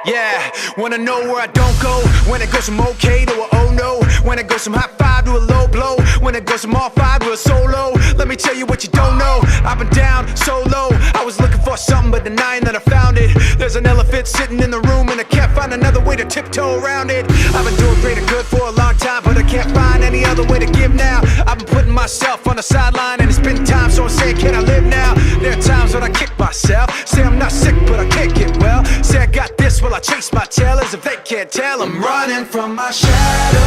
Yeah, wanna know where I don't go? When it goes from okay to a oh no. When it goes from high five to a low blow. When it goes from all five to a solo. Let me tell you what you don't know. I've been down so low. I was looking for something but denying that I found it. There's an elephant sitting in the room and I can't find another way to tiptoe around it. I've been doing great and good for a long time, but I can't find any other way to give now. I've been putting myself on the sideline and it's been time, so I'm saying, can I live now? There are times when I kick myself, say I'm not sick but I can't get well. Say I got this, well I chase my tail, as if they can't tell. I'm running from my shadow,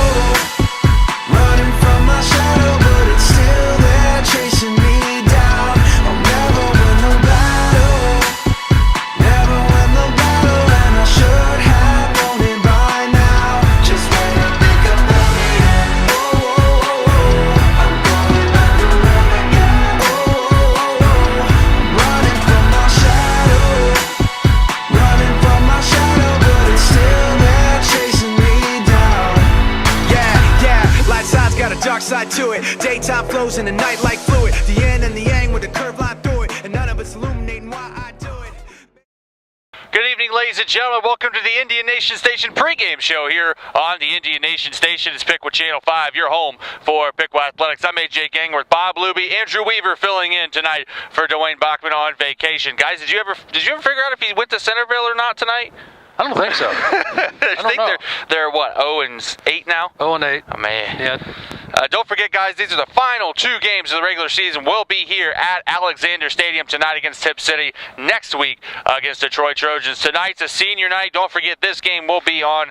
running from my shadow, but it's still there chasing me down. I'll never win the battle, never win the battle, and I should have known it by now. Just when I think about it, oh, oh, oh, oh, I'm going back around again. Oh, oh, oh, oh, I'm running from my shadow, running from my shadow, but it's still there chasing me down. Yeah, light side's got a dark side to it. Daytime flows in the night like fluid. The yin and the yang with a curved line through it, and none of it's illuminating why I do it. Good evening, ladies and gentlemen. Welcome to the Indian Nation Station pregame show here on the Indian Nation Station. It's Piqua Channel 5, your home for Piqua Athletics. I'm AJ Gangworth, Bob Luby, Andrew Weaver filling in tonight for Dwayne Bachman on vacation. Guys, did you ever figure out if he went to Centerville or not tonight? I don't think so. I think they're what, 0-8 now? 0-8. Oh, man. Yeah. Don't forget, guys, these are the final two games of the regular season. We'll be here at Alexander Stadium tonight against Tipp City, next week against Detroit Trojans. Tonight's a senior night. Don't forget, this game will be on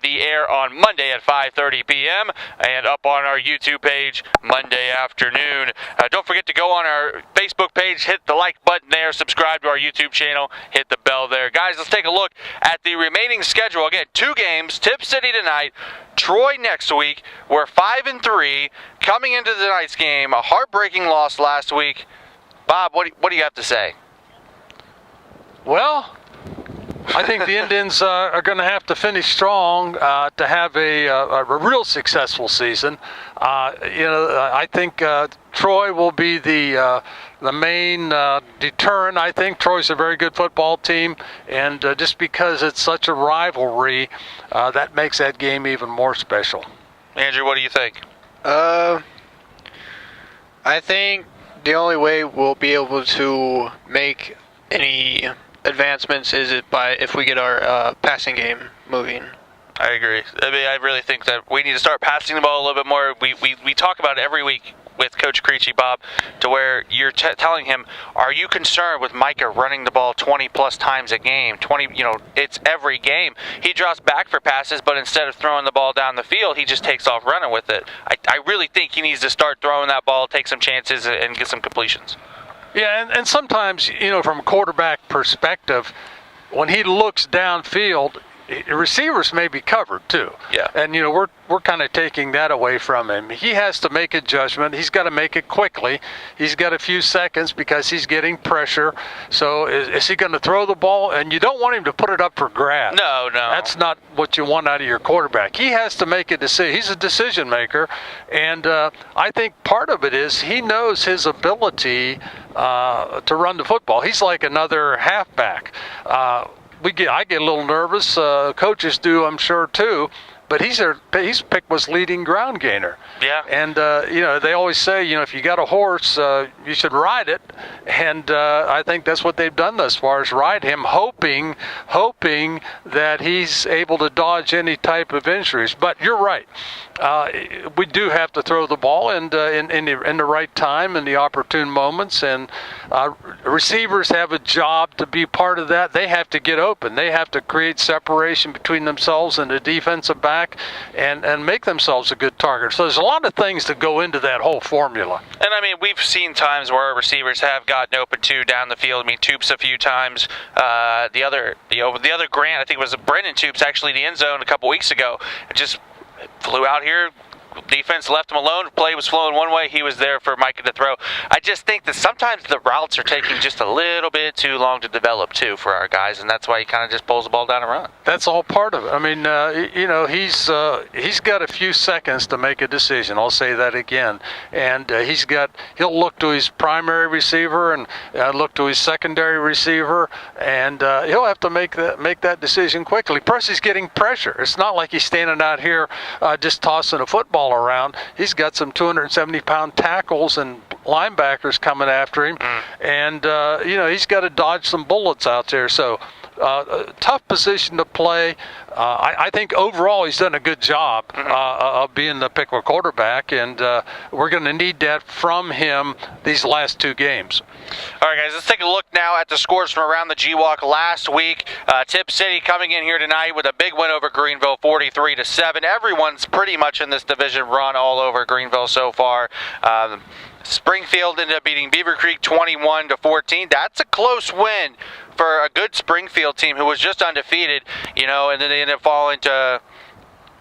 the air on Monday at 5:30 p.m. and up on our YouTube page Monday afternoon. Don't forget to go on our Facebook page, hit the like button there, subscribe to our YouTube channel, hit the bell there. Guys, let's take a look at the remaining schedule. Again, two games, Tipp City tonight, Troy next week. We're 5-3 coming into tonight's game. A heartbreaking loss last week. Bob, what do you have to say? Well, I think the Indians are going to have to finish strong to have a real successful season. I think Troy will be the main deterrent. I think Troy's a very good football team, and just because it's such a rivalry, that makes that game even more special. Andrew, what do you think? I think the only way we'll be able to make any advancements is if we get our passing game moving. I agree. I mean, I really think that we need to start passing the ball a little bit more. We talk about it every week with Coach Creechy, Bob, to where you're telling him, are you concerned with Micah running the ball 20-plus times a game? It's every game. He drops back for passes, but instead of throwing the ball down the field, he just takes off running with it. I really think he needs to start throwing that ball, take some chances, and get some completions. Yeah, and sometimes, from a quarterback perspective, when he looks downfield, receivers may be covered too. Yeah. And we're kind of taking that away from him. He has to make a judgment. He's got to make it quickly. He's got a few seconds because he's getting pressure. So is he going to throw the ball? And you don't want him to put it up for grabs. No. That's not what you want out of your quarterback. He has to make a decision. He's a decision maker. And I think part of it is he knows his ability to run the football. He's like another halfback. I get a little nervous. Coaches do, I'm sure, too. But he's picked was leading ground gainer. Yeah. And, they always say, if you got a horse, you should ride it. And I think that's what they've done thus far, is ride him, hoping that he's able to dodge any type of injuries. But you're right. We do have to throw the ball in the right time and the opportune moments. And receivers have a job to be part of that. They have to get open. They have to create separation between themselves and the defensive back and make themselves a good target. So there's a lot of things that go into that whole formula. And I mean, we've seen times where our receivers have gotten open too down the field. I mean, Toops a few times. The other Grant, I think it was Brendan Toops, actually in the end zone a couple weeks ago. It just flew out here, defense left him alone. Play was flowing one way. He was there for Micah to throw. I just think that sometimes the routes are taking just a little bit too long to develop, too, for our guys, and that's why he kind of just pulls the ball down and run. That's all part of it. I mean, he's got a few seconds to make a decision. I'll say that again. And he'll look to his primary receiver and look to his secondary receiver, and he'll have to make that decision quickly. Plus, he's getting pressure. It's not like he's standing out here just tossing a football around. He's got some 270-pound tackles and linebackers coming after him, and he's got to dodge some bullets out there. So tough position to play. I think overall he's done a good job of being the Piqua quarterback, and we're going to need that from him these last 2 games. All right, guys, let's take a look now at the scores from around the G-Walk last week. Tipp City coming in here tonight with a big win over Greenville, 43-7. Everyone's pretty much in this division run all over Greenville so far. Springfield ended up beating Beaver Creek 21-14. That's a close win for a good Springfield team who was just undefeated, and then they ended up falling to,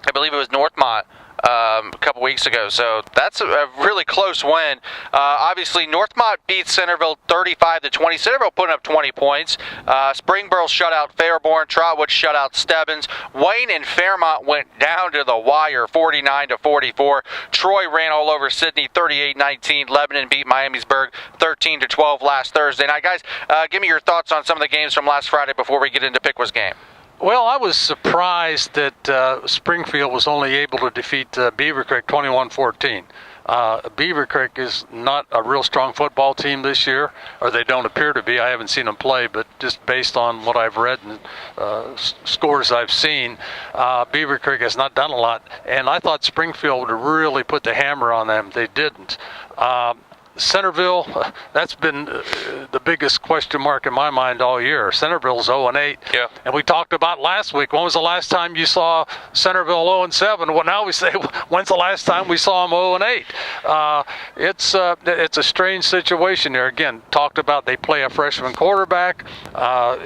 I believe it was Northmont a couple weeks ago. So that's a really close win. Obviously, Northmont beat Centerville 35-20. Centerville putting up 20 points. Springboro shut out Fairborn. Trotwood shut out Stebbins. Wayne and Fairmont went down to the wire, 49-44. Troy ran all over Sydney, 38-19. Lebanon beat Miamisburg 13-12 last Thursday night. Guys, give me your thoughts on some of the games from last Friday before we get into Piqua's game. Well, I was surprised that Springfield was only able to defeat Beaver Creek 21-14. Beaver Creek is not a real strong football team this year, or they don't appear to be. I haven't seen them play, but just based on what I've read and scores I've seen, Beaver Creek has not done a lot. And I thought Springfield would really put the hammer on them. They didn't. Centerville, that's been the biggest question mark in my mind all year. Centerville's 0-8. Yeah. And we talked about last week, when was the last time you saw Centerville 0-7? Well, now we say, when's the last time we saw them 0-8? It's a strange situation there. Again, talked about they play a freshman quarterback.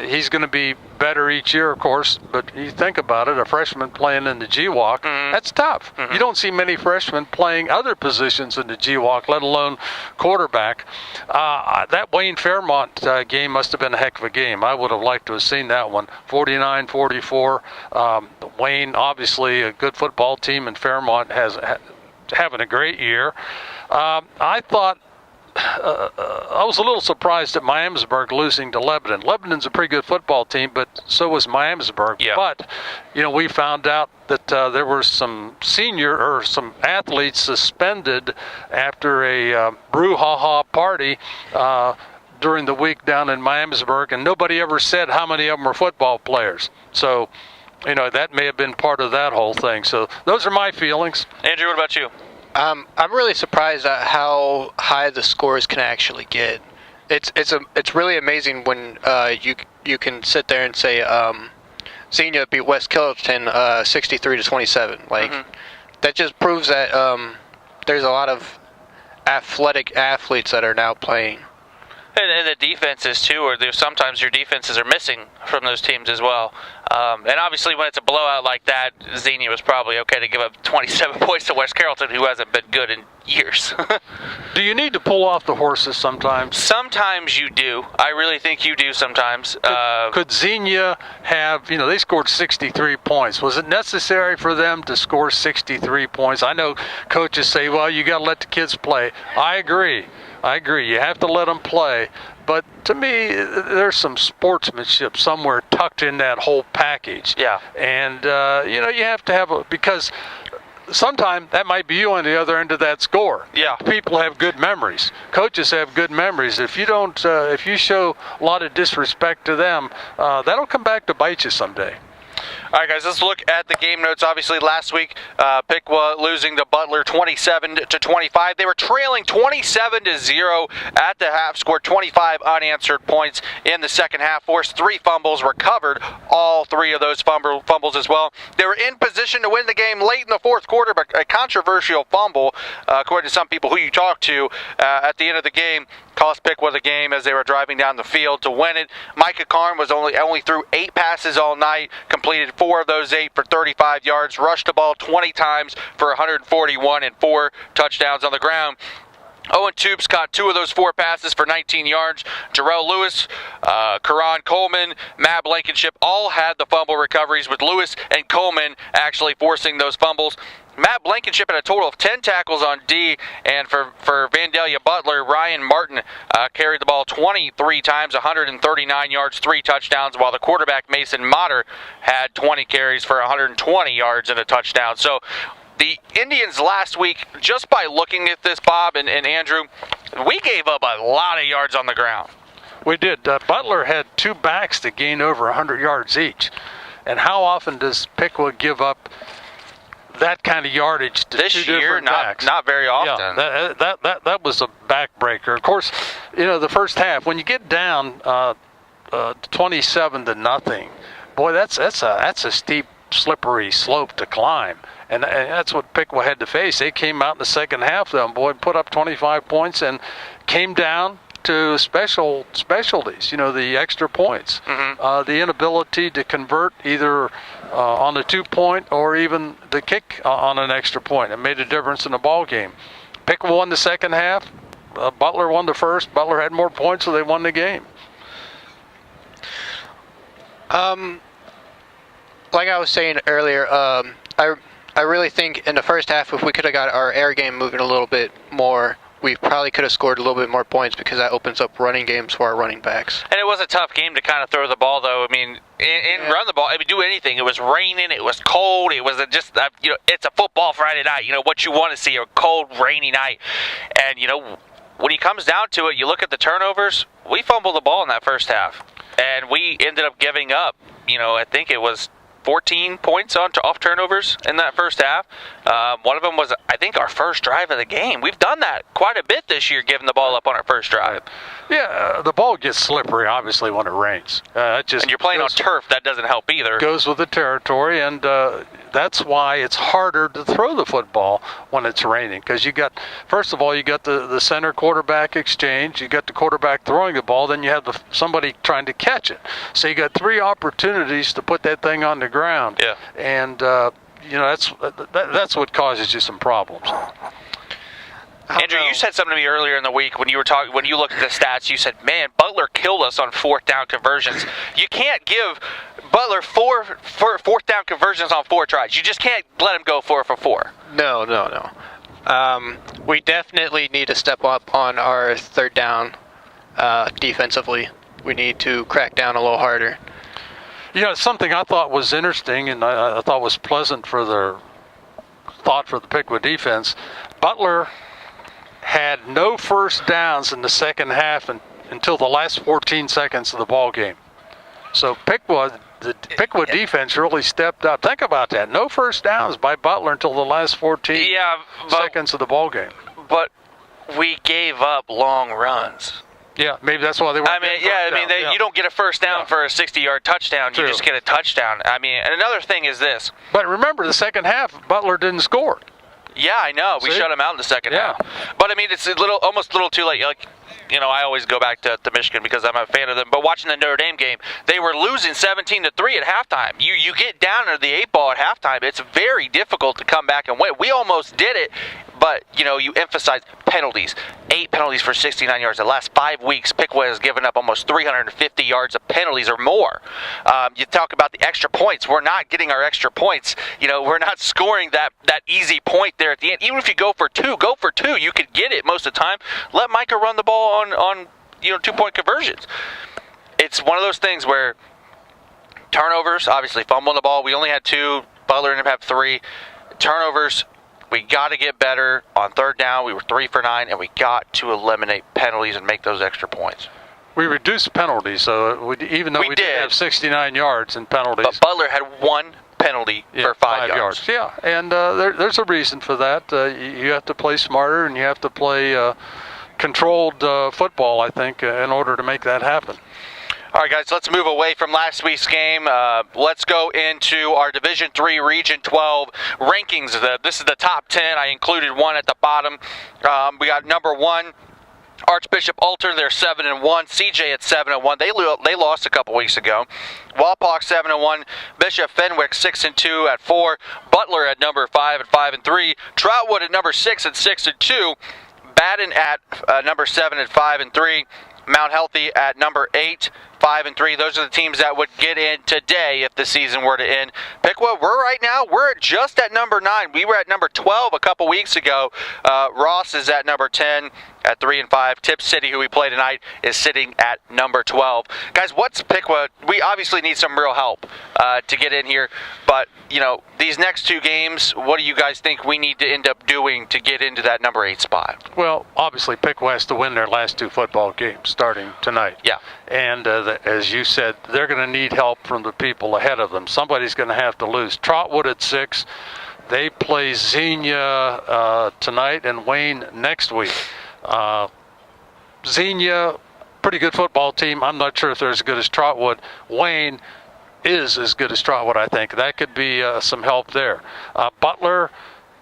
He's going to be better each year, of course, but you think about it, a freshman playing in the G-Walk, that's tough. You don't see many freshmen playing other positions in the G-Walk, let alone quarterback. That Wayne Fairmont game must have been a heck of a game. I would have liked to have seen that one. 49-44. Wayne, obviously a good football team, and Fairmont having a great year. I thought I was a little surprised at Miamisburg losing to Lebanon. Lebanon's a pretty good football team, but so was Miamisburg. Yeah. But, we found out that there were some some athletes suspended after a brouhaha party during the week down in Miamisburg, and nobody ever said how many of them were football players. So, that may have been part of that whole thing. So those are my feelings. Andrew, what about you? I'm really surprised at how high the scores can actually get. It's really amazing when you can sit there and say Xenia beat West Kellerton 63-27. Like that just proves that there's a lot of athletic athletes that are now playing. And the defenses, too, or sometimes your defenses are missing from those teams as well. And obviously when it's a blowout like that, Xenia was probably okay to give up 27 points to West Carrollton, who hasn't been good in years. Do you need to pull off the horses sometimes? Sometimes you do. I really think you do sometimes. Could Xenia have, they scored 63 points. Was it necessary for them to score 63 points? I know coaches say, well, you got to let the kids play. I agree. You have to let them play. But to me, there's some sportsmanship somewhere tucked in that whole package. Yeah. And, you have to have because sometimes that might be you on the other end of that score. Yeah. People have good memories. Coaches have good memories. If you don't, if you show a lot of disrespect to them, that'll come back to bite you someday. All right, guys, let's look at the game notes. Obviously, last week, Piqua losing to Butler 27-25. They were trailing 27-0 at the half, scored 25 unanswered points in the second half, forced 3 fumbles, recovered all 3 of those fumbles as well. They were in position to win the game late in the fourth quarter, but a controversial fumble, according to some people who you talk to, at the end of the game, cost Piqua the game as they were driving down the field to win it. Micah Karn was only threw 8 passes all night, completed 4 of those 8 for 35 yards, rushed the ball 20 times for 141 and 4 touchdowns on the ground. Owen Tubes caught 2 of those 4 passes for 19 yards. Jarrell Lewis, Karan Coleman, Matt Blankenship all had the fumble recoveries, with Lewis and Coleman actually forcing those fumbles. Matt Blankenship had a total of 10 tackles on D, and for Vandalia Butler, Ryan Martin carried the ball 23 times, 139 yards, 3 touchdowns, while the quarterback Mason Motter had 20 carries for 120 yards and a touchdown. So the Indians last week, just by looking at this, Bob and Andrew, we gave up a lot of yards on the ground. We did. Butler had 2 backs to gain over 100 yards each. And how often does Piqua give up that kind of yardage to this 2 year? different backs? Not very often. Yeah, that was a backbreaker. Of course, the first half, when you get down 27-0, boy, that's a steep, slippery slope to climb. And that's what Piqua had to face. They came out in the second half, though, boy, put up 25 points and came down to specialties, the extra points. The inability to convert either on the 2-point or even the kick on an extra point. It made a difference in the ball game. Piqua won the second half. Butler won the first. Butler had more points, so they won the game. Like I was saying earlier, I really think in the first half, if we could have got our air game moving a little bit more, we probably could have scored a little bit more points, because that opens up running games for our running backs. And it was a tough game to kind of throw the ball, though. I mean, run the ball. Do anything. It was raining. It was cold. It was just, it's a football Friday night. What you want to see, a cold, rainy night. And, when it comes down to it, you look at the turnovers, we fumbled the ball in that first half. And we ended up giving up, I think it was 14 points off turnovers in that first half. One of them was, I think, our first drive of the game. We've done that quite a bit this year, giving the ball up on our first drive. Yeah, the ball gets slippery, obviously, when it rains. And you're playing on turf. That doesn't help either. Goes with the territory, and that's why it's harder to throw the football when it's raining. Because first of all, you got the center quarterback exchange. You got the quarterback throwing the ball. Then you have somebody trying to catch it. So you got 3 opportunities to put that thing on the ground. Yeah. And that's what causes you some problems. Andrew, you said something to me earlier in the week when you looked at the stats. You said, "Man, Butler killed us on 4th down conversions." You can't give Butler four 4th down conversions on 4 tries. You just can't let him go 4 for 4. No. We definitely need to step up on our 3rd down defensively. We need to crack down a little harder. Something I thought was interesting, and I thought was pleasant for the Piqua defense. Butler had no first downs in the second half until the last 14 seconds of the ball game. So the Piqua defense really stepped up. Think about that. No first downs by Butler until the last 14 seconds of the ball game. But we gave up long runs. Yeah, maybe that's why they weren't. You don't get a first down for a 60-yard touchdown. True. You just get a touchdown. And another thing is this. But remember, the second half, Butler didn't score. Yeah, I know. We shut him out in the second half. But it's almost a little too late. I always go back to Michigan because I'm a fan of them. But watching the Notre Dame game, they were losing 17-3 at halftime. You get down to the 8 ball at halftime, it's very difficult to come back and win. We almost did it, but you emphasize penalties. 8 penalties for 69 yards. The last 5 weeks, Piqua has given up almost 350 yards of penalties or more. You talk about the extra points. We're not getting our extra points. We're not scoring that easy point there at the end. Even if you go for 2, you could get it most of the time. Let Micah run the ball on 2-point conversions. It's one of those things where turnovers, obviously fumbling the ball. We only had 2. Butler ended up having 3. Turnovers, we got to get better. On 3rd down, we were 3 for 9, and we got to eliminate penalties and make those extra points. We reduced penalties, so even though we did have 69 yards in penalties. But Butler had 1 penalty for 5 yards. Yeah, and there's a reason for that. You have to play smarter, and you have to play controlled football, I think, in order to make that happen. All right, guys, let's move away from last week's game. Let's go into our Division III Region 12 rankings. This is the top 10. I included one at the bottom. We got number 1. Archbishop Alter, they're 7-1. CJ at 7-1. They lost a couple weeks ago. Wapak 7-1. Bishop Fenwick 6-2 at 4. Butler at number 5 at 5-3. Troutwood at number 6 at 6-2. Baden at number 7 at 5-3. Mount Healthy at number 8, 5-3. Those are the teams that would get in today if the season were to end. Piqua, we're just at number 9. We were at number 12 a couple weeks ago. Ross is at number 10 at 3-5. Tipp City, who we play tonight, is sitting at number 12. Guys, what's Piqua? We obviously need some real help to get in here, but these next 2 games, what do you guys think we need to end up doing to get into that number 8 spot? Well, obviously, Piqua has to win their last 2 football games starting tonight. Yeah. And as you said, they're going to need help from the people ahead of them. Somebody's going to have to lose. Trotwood at 6. They play Xenia tonight and Wayne next week. Xenia, pretty good football team. I'm not sure if they're as good as Trotwood. Wayne is as good as Trotwood, I think. That could be some help there. Butler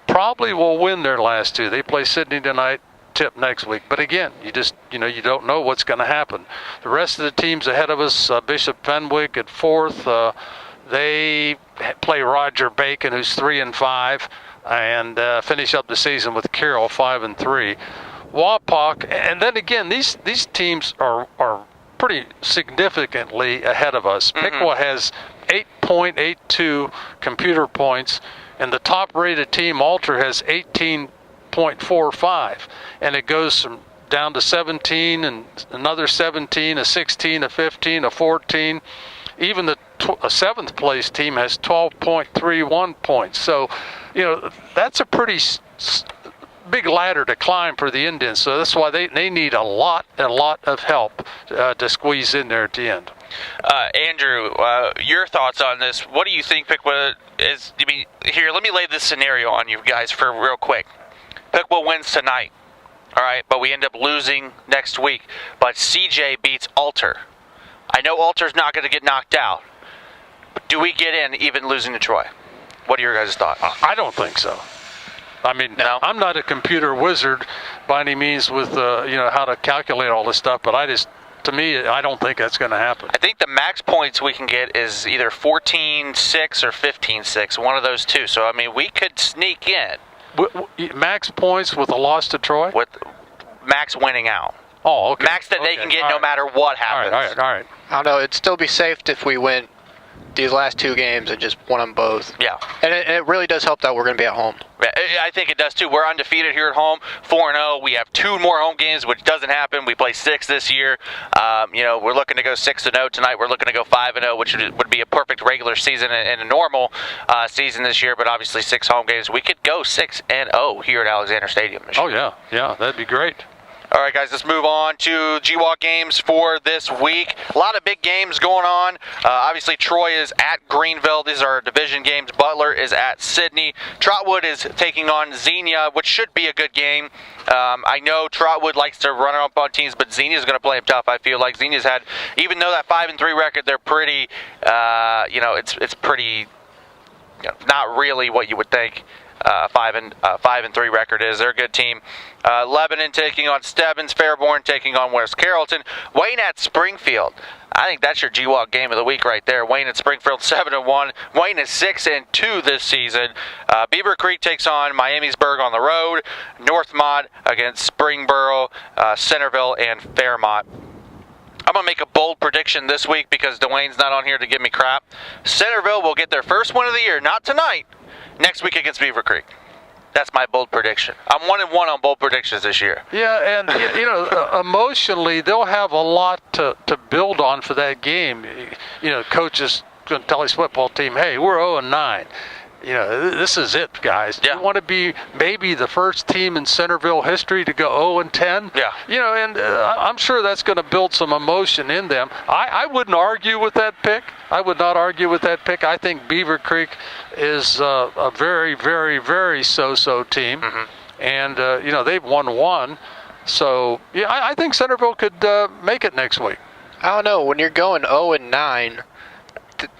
probably will win their last 2. They play Sydney tonight, Tipp next week. But again, you don't know what's going to happen. The rest of the teams ahead of us, Bishop Fenwick at 4th, they play Roger Bacon, who's 3-5, and finish up the season with Carroll 5-3. Wapak, and then again, these teams are pretty significantly ahead of us. Piqua has 8.82 computer points, and the top-rated team, Alter, has 18.45, and it goes from down to 17 and another 17, a 16, a 15, a 14. Even the 7th place team has 12.31 points. So, that's a pretty big ladder to climb for the Indians. So that's why they need a lot of help to squeeze in there at the end. Andrew, your thoughts on this? What do you think Piqua is? Here, let me lay this scenario on you guys for real quick. Piqua wins tonight, all right, but we end up losing next week. But CJ beats Alter. I know Alter's not going to get knocked out, but do we get in even losing to Troy? What are your guys' thoughts? I don't think so. I mean, no? I'm not a computer wizard by any means with how to calculate all this stuff, but to me, I don't think that's going to happen. I think the max points we can get is either 14-6 or 15-6, one of those two. So, we could sneak in. Max points with a loss to Troy? With max winning out. Oh, okay. Max that they can get no matter what happens. All right. I don't know. It'd still be safe if we win these last 2 games and just won them both. Yeah. And it really does help that we're going to be at home. I think it does too. We're undefeated here at home, 4-0. We have 2 more home games, which doesn't happen. We play 6 this year. We're looking to go 6-0 tonight. We're looking to go 5-0, which would be a perfect regular season and a normal season this year. But obviously, 6 home games. We could go 6-0 here at Alexander Stadium. Oh yeah, that'd be great. All right, guys, let's move on to GWAC games for this week. A lot of big games going on. Obviously, Troy is at Greenville. These are division games. Butler is at Sydney. Trotwood is taking on Xenia, which should be a good game. I know Trotwood likes to run up on teams, but Xenia is going to play him tough. I feel like Xenia's had, even though that 5-3 record, they're pretty, it's pretty, not really what you would think. 5-3 record is. They're a good team. Lebanon taking on Stebbins. Fairborn taking on West Carrollton. Wayne at Springfield. I think that's your GWAC game of the week right there. Wayne at Springfield 7-1. Wayne is 6-2 this season. Beaver Creek takes on Miamisburg on the road. Northmont against Springboro, Centerville, and Fairmont. I'm going to make a bold prediction this week because Dwayne's not on here to give me crap. Centerville will get their first win of the year, not tonight, next week against Beaver Creek. That's my bold prediction. I'm 1-1 on bold predictions this year. Yeah, and emotionally, they'll have a lot to build on for that game. Coaches going to tell his football team, "Hey, we're 0-9. This is it, guys. Yeah. You want to be maybe the first team in Centerville history to go 0-10. Yeah. And I'm sure that's going to build some emotion in them. I wouldn't argue with that pick. I would not argue with that pick. I think Beaver Creek is a very, very, very so-so team. Mm-hmm. And, they've won one. So, yeah, I think Centerville could make it next week. I don't know. When you're going 0-9,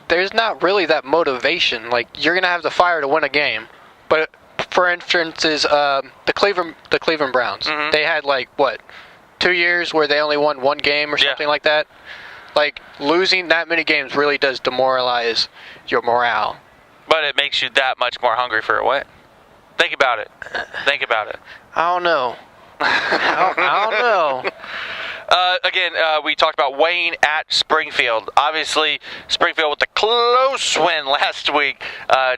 there's not really that motivation. Like, you're going to have the fire to win a game. But, for instance, the Cleveland Browns, mm-hmm. they had, 2 years where they only won one game or something like that. Like, losing that many games really does demoralize your morale. But it makes you that much more hungry for a win. Think about it. Think about it. I don't know. I don't know. Again, we talked about Wayne at Springfield. Obviously, Springfield with a close win last week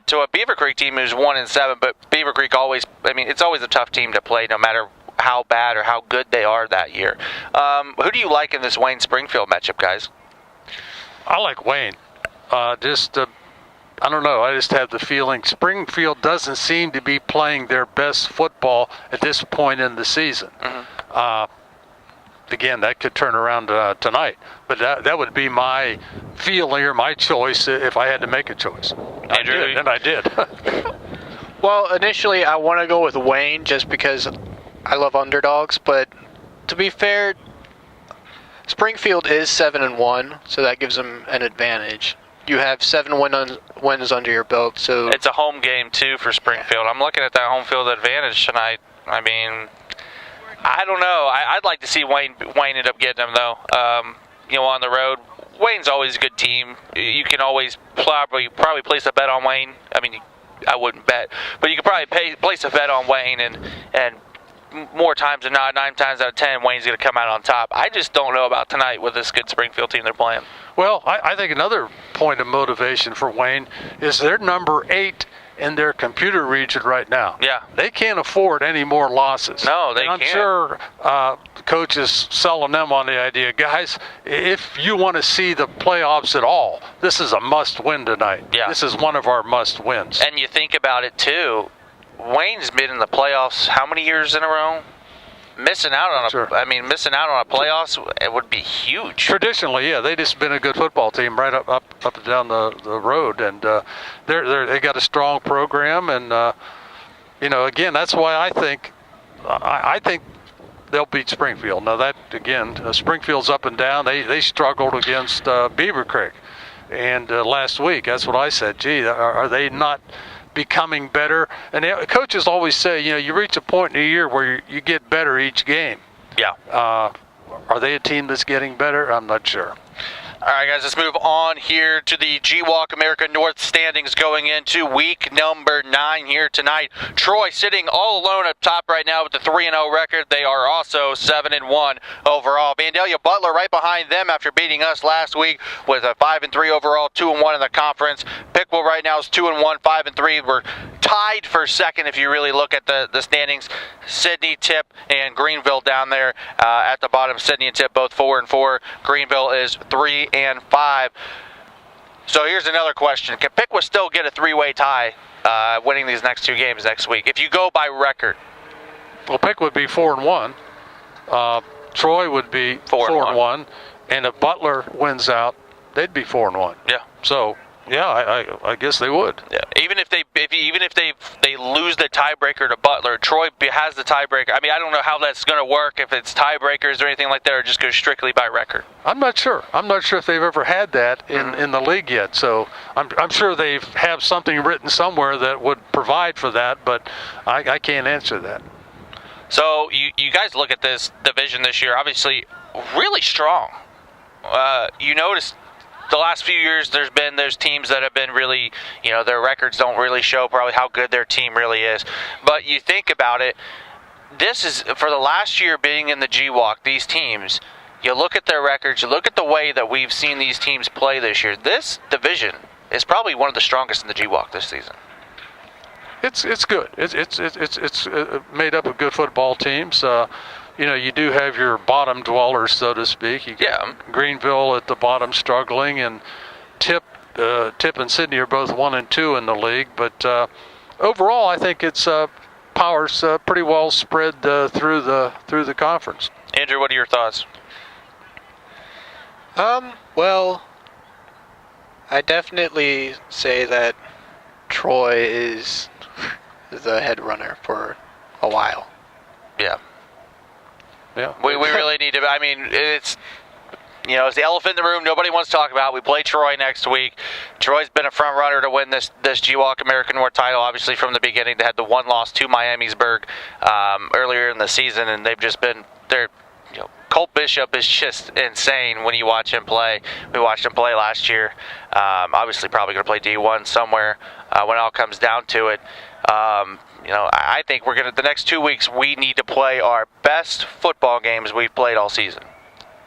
to a Beaver Creek team who's 1-7. But Beaver Creek always, it's always a tough team to play, no matter how bad or how good they are that year. Who do you like in this Wayne Springfield matchup, guys? I like Wayne. I don't know. I just have the feeling Springfield doesn't seem to be playing their best football at this point in the season. Again, that could turn around tonight, but that would be my feeling or my choice if I had to make a choice. Andrew? I did. Well, initially I want to go with Wayne just because I love underdogs, but to be fair, Springfield is 7-1, so that gives them an advantage. You have 7 wins under your belt, so It's a home game, too, for Springfield. I'm looking at that home field advantage tonight. I don't know. I'd like to see Wayne end up getting them, though. On the road, Wayne's always a good team. You can always probably place a bet on Wayne. I wouldn't bet, but you could probably place a bet on Wayne, and more times than not, 9 times out of 10, Wayne's going to come out on top. I just don't know about tonight with this good Springfield team they're playing. Well, I think another point of motivation for Wayne is they're number 8 in their computer region right now. Yeah. They can't afford any more losses. No, they I'm can't. sure the coach is selling them on the idea, guys, if you want to see the playoffs at all, this is a must-win tonight. Yeah. This is one of our must-wins. And you think about it, too, Wayne's been in the playoffs how many years in a row? Missing out on a playoffs, it would be huge. Traditionally, yeah, they just been a good football team right up and down the road, and they got a strong program, and again, that's why I think they'll beat Springfield. Now that again, Springfield's up and down. They struggled against Beaver Creek, and last week, that's what I said. Gee, are they not becoming better? And the coaches always say, you reach a point in the year where you get better each game. Yeah. Are they a team that's getting better? I'm not sure. All right, guys, let's move on here to the GWalk America North standings going into week number 9 here tonight. Troy sitting all alone up top right now with the 3-0 record. They are also 7-1 overall. Vandalia Butler right behind them after beating us last week with a 5-3 overall, 2-1 in the conference. Piqua right now is 2-1, 5-3. We're tied for second if you really look at the standings. Sidney, Tipp, and Greenville down there at the bottom. Sidney and Tipp both 4-4. Greenville is 3-5. So here's another question: can Piqua still get a 3-way tie, winning these next 2 games next week? If you go by record, Well, Piqua would be 4-1. Troy would be 4-1, and if Butler wins out, they'd be 4-1. yeah. So yeah, I guess they would. Yeah, even if they lose the tiebreaker to Butler, Troy has the tiebreaker. I don't know how that's going to work, if it's tiebreakers or anything like that, or just goes strictly by record. I'm not sure if they've ever had that in the league yet. So I'm sure they have something written somewhere that would provide for that, but I can't answer that. So you guys look at this division this year, obviously really strong. You notice the last few years there's teams that have been really, their records don't really show probably how good their team really is. But you think about it, this is for the last year being in the GWalk, these teams, you look at their records, you look at the way that we've seen these teams play this year, this division is probably one of the strongest in the GWalk this season. It's good. It's made up of good football teams. You do have your bottom dwellers, so to speak. You got Greenville at the bottom struggling, and Tipp and Sidney are both 1 and 2 in the league. But overall, I think it's power's pretty well spread through the conference. Andrew, what are your thoughts? Well, I definitely say that Troy is the head runner for a while. Yeah. Yeah. We really need to. It's it's the elephant in the room. Nobody wants to talk about. We play Troy next week. Troy's been a front runner to win this GWalk American North title. Obviously, from the beginning, they had the one loss to Miamisburg earlier in the season, and they've just been Colt Bishop is just insane when you watch him play. We watched him play last year. Obviously, probably going to play D1 somewhere when it all comes down to it. I think the next 2 weeks, we need to play our best football games we've played all season.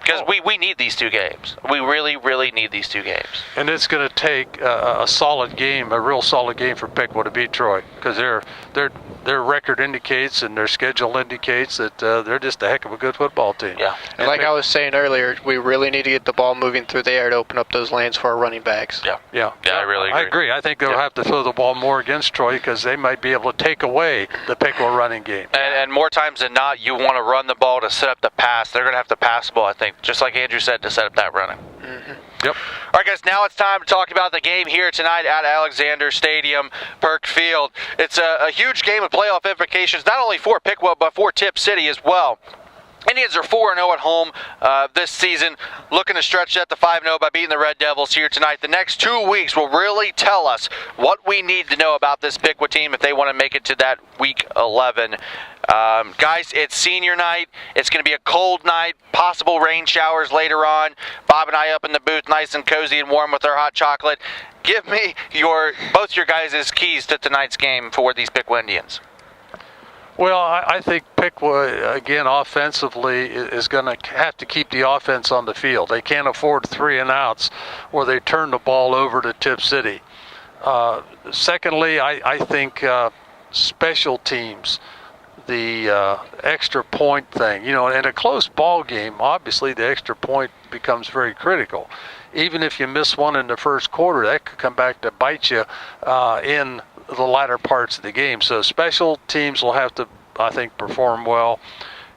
Because we need these 2 games. We really, really need these 2 games. And it's going to take a solid game, a real solid game for Piqua to beat Troy, because their record indicates and their schedule indicates that they're just a heck of a good football team. Yeah. And like I was saying earlier, we really need to get the ball moving through the air to open up those lanes for our running backs. Yeah, I really agree. I agree. I think they'll have to throw the ball more against Troy because they might be able to take away the Piqua running game. And more times than not, you want to run the ball to set up the pass. They're going to have to pass the ball, I think, just like Andrew said, to set up that running. Mm-hmm. Yep. All right, guys, now it's time to talk about the game here tonight at Alexander Stadium, Perk Field. It's a huge game with playoff implications, not only for Piqua, but for Tipp City as well. Indians are 4-0 at home this season, looking to stretch that to 5-0 by beating the Red Devils here tonight. The next 2 weeks will really tell us what we need to know about this Piqua team if they want to make it to that Week 11. Guys, it's senior night. It's going to be a cold night, possible rain showers later on. Bob and I up in the booth, nice and cozy and warm with our hot chocolate. Give me both your guys' keys to tonight's game for these Piqua Indians. Well, I think Piqua, again, offensively, is going to have to keep the offense on the field. They can't afford 3 and outs where they turn the ball over to Tipp City. Secondly, I think special teams, the extra point thing, in a close ball game, obviously the extra point becomes very critical. Even if you miss one in the first quarter, that could come back to bite you in the latter parts of the game. So special teams will have to, I think, perform well.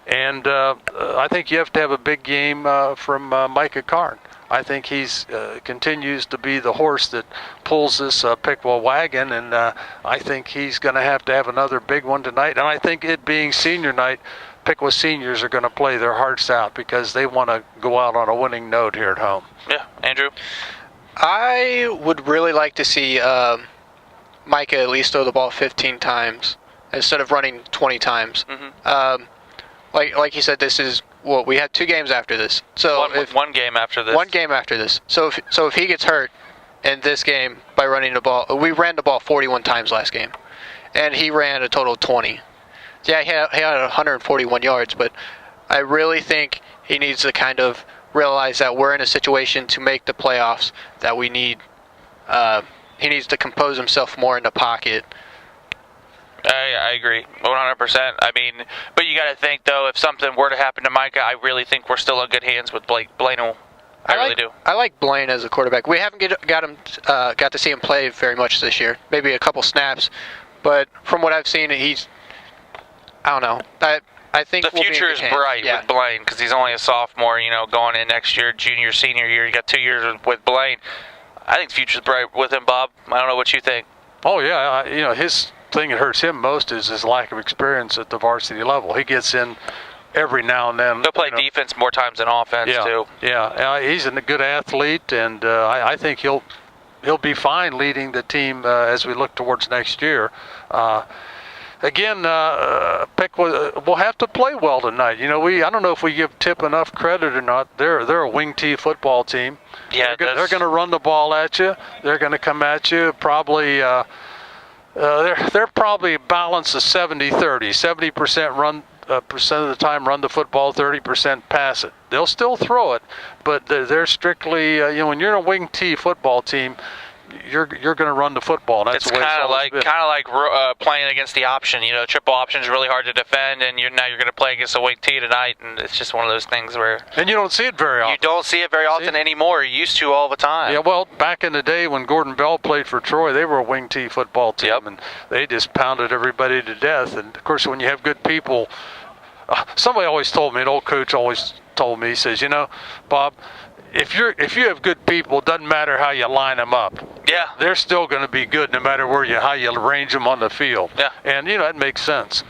And I think you have to have a big game from Micah Karn. I think he's continues to be the horse that pulls this Piqua wagon, and I think he's going to have another big one tonight. And I think it being senior night, Piqua seniors are going to play their hearts out because they want to go out on a winning note here at home. Yeah, Andrew? I would really like to see Micah at least throw the ball 15 times instead of running 20 times. Mm-hmm. Like you said, this is we have 2 games after this. So one game after this. 1 game after this. So if he gets hurt in this game by running the ball, we ran the ball 41 times last game, and he ran a total of 20. Yeah, he had 141 yards, but I really think he needs to kind of realize that we're in a situation to make the playoffs that we need. He needs to compose himself more in the pocket. I agree, 100%. I mean, but you got to think, though, if something were to happen to Micah, I really think we're still in good hands with Blaine. I really do. I like Blaine as a quarterback. We haven't got to see him play very much this year. Maybe a couple snaps, but from what I've seen, I don't know. I think the future is bright with Blaine because he's only a sophomore. Going in next year, junior, senior year, you got 2 years with Blaine. I think the future's bright with him, Bob. I don't know what you think. Oh yeah, his thing that hurts him most is his lack of experience at the varsity level. He gets in every now and then. He'll play defense more times than offense too. Yeah, he's a good athlete, and I think he'll be fine leading the team as we look towards next year. Again, Piqua will have to play well tonight. I don't know if we give Tipp enough credit or not. They're a wing T football team. Yeah, they're going to run the ball at you. They're going to come at you probably. They're probably balanced of 70-30. 70% run percent of the time run the football, 30% pass it. They'll still throw it, but they're strictly when you're in a wing T football team, you're going to run the football. And that's it's kind of like playing against the option. Triple option is really hard to defend, and now you're going to play against a wing T tonight, and it's just one of those things where. And you don't see it very often. You don't see it very often anymore. You used to all the time. Yeah, well, back in the day when Gordon Bell played for Troy, they were a wing T football team, and they just pounded everybody to death. And of course, when you have good people, somebody always told me, an old coach always told me, he says, Bob, if you have good people, it doesn't matter how you line them up. Yeah. They're still going to be good no matter how you arrange them on the field. Yeah. And, that makes sense.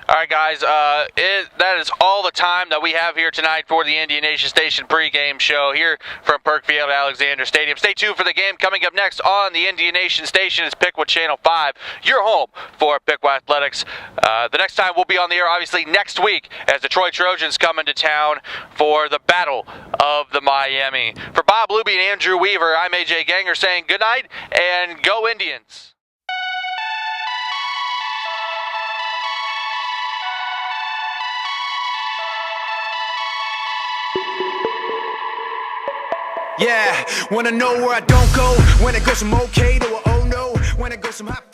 All right, guys, that is all the time that we have here tonight for the Indian Nation Station pregame show here from Perkfield Alexander Stadium. Stay tuned for the game coming up next on the Indian Nation Station. It's Piqua Channel 5, your home for Piqua Athletics. The next time we'll be on the air, obviously, next week as the Troy Trojans come into town for the Battle of the Miami. For Bob Luby and Andrew Weaver, I'm AJ Ganger saying good night and go Indians. Yeah, wanna know where I don't go? When it goes from okay to a oh no, when it goes from hot